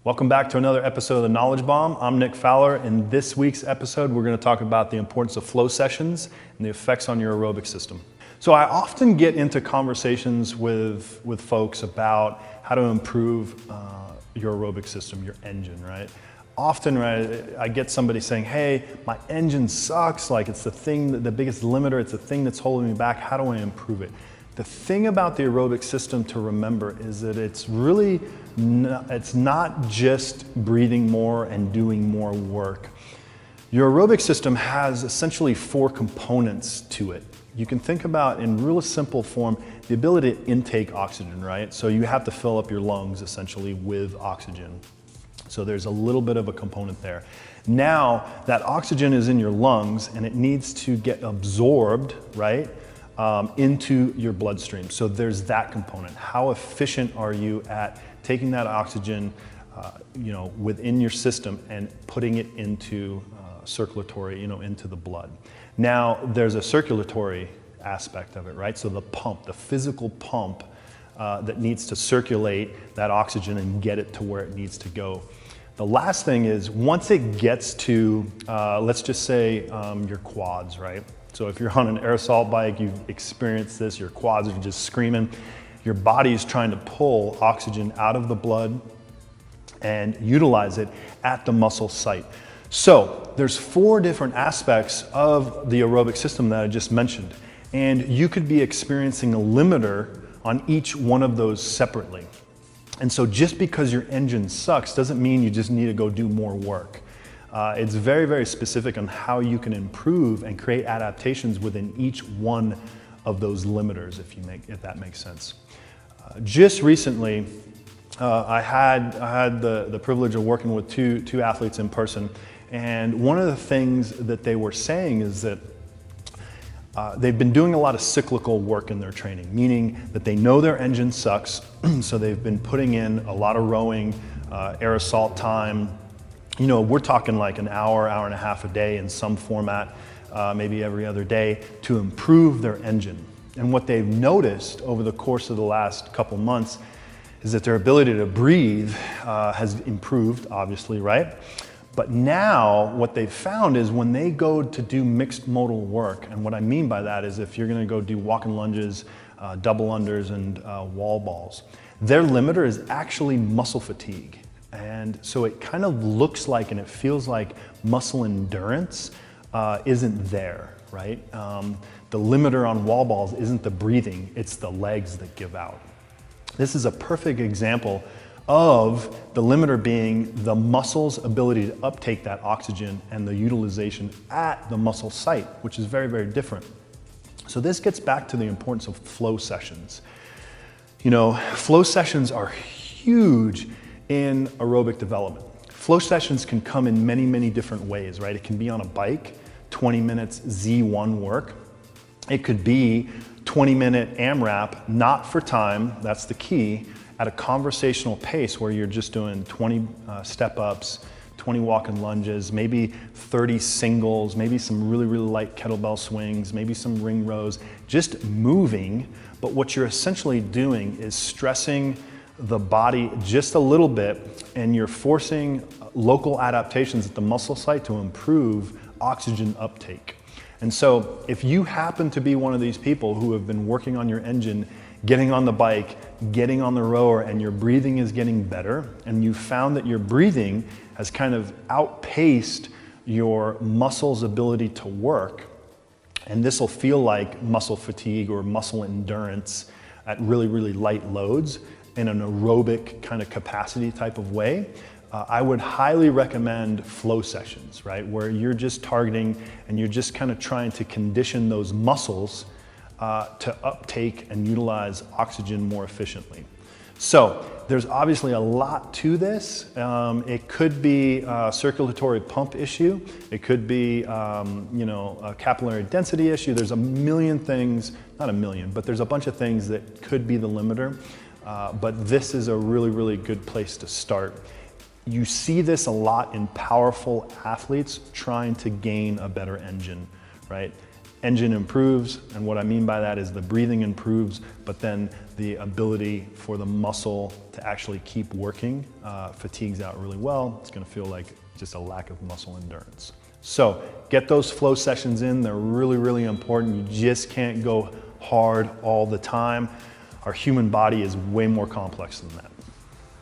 Welcome back to another episode of The Knowledge Bomb. I'm Nick Fowler. In this week's episode, we're going to talk about the importance of flow sessions and the effects on your aerobic system. So I often get into conversations with folks about how to improve your aerobic system, your engine, right? Often, right, I get somebody saying, hey, my engine sucks, like it's the thing, the biggest limiter, it's the thing that's holding me back, how do I improve it? The thing about the aerobic system to remember is that it's really, it's not just breathing more and doing more work. Your aerobic system has essentially 4 components to it. You can think about, in real simple form, the ability to intake oxygen, right? So you have to fill up your lungs essentially with oxygen. So there's a little bit of a component there. Now that oxygen is in your lungs and it needs to get absorbed, right, into your bloodstream. So there's that component. How efficient are you at taking that oxygen, within your system and putting it into circulatory, into the blood? Now there's a circulatory aspect of it, right? So the pump, the physical pump that needs to circulate that oxygen and get it to where it needs to go. The last thing is, once it gets to, let's just say your quads, right? So if you're on an aerosol bike, you've experienced this, your quads are just screaming. Your body is trying to pull oxygen out of the blood and utilize it at the muscle site. So there's 4 different aspects of the aerobic system that I just mentioned. And you could be experiencing a limiter on each one of those separately. And so just because your engine sucks doesn't mean you just need to go do more work. It's very, very specific on how you can improve and create adaptations within each one of those limiters, if that makes sense. Just recently, I had the privilege of working with two athletes in person, and one of the things that they were saying is that they've been doing a lot of cyclical work in their training, meaning that they know their engine sucks, so they've been putting in a lot of rowing, air assault time. We're talking like an hour and a half a day in some format, maybe every other day, to improve their engine. And what they've noticed over the course of the last couple months is that their ability to breathe has improved, obviously, right? But now what they've found is when they go to do mixed modal work, and what I mean by that is if you're gonna go do walking lunges, double unders, and wall balls, their limiter is actually muscle fatigue. And so it kind of looks like and it feels like muscle endurance isn't there, right? The limiter on wall balls isn't the breathing, it's the legs that give out. This is a perfect example of the limiter being the muscle's ability to uptake that oxygen and the utilization at the muscle site, which is very, very different. So this gets back to the importance of flow sessions. Flow sessions are huge in aerobic development. Flow sessions can come in many, many different ways, right? It can be on a bike, 20 minutes Z1 work. It could be 20-minute AMRAP, not for time, that's the key, at a conversational pace where you're just doing 20 step-ups, 20 walking lunges, maybe 30 singles, maybe some really, really light kettlebell swings, maybe some ring rows, just moving. But what you're essentially doing is stressing the body just a little bit, and you're forcing local adaptations at the muscle site to improve oxygen uptake. And so if you happen to be one of these people who have been working on your engine, getting on the bike, getting on the rower, and your breathing is getting better, and you found that your breathing has kind of outpaced your muscle's ability to work, and this will feel like muscle fatigue or muscle endurance at really, really light loads in an aerobic kind of capacity type of way, I would highly recommend flow sessions, right? Where you're just targeting and you're just kind of trying to condition those muscles to uptake and utilize oxygen more efficiently. So there's obviously a lot to this. It could be a circulatory pump issue. It could be, a capillary density issue. There's a million things, not a million, but there's a bunch of things that could be the limiter. But this is a really, really good place to start. You see this a lot in powerful athletes trying to gain a better engine, right? engine improves, and what I mean by that is the breathing improves, but then the ability for the muscle to actually keep working fatigues out really well. It's gonna feel like just a lack of muscle endurance. So get those flow sessions in. They're really, really important. You just can't go hard all the time. Our human body is way more complex than that.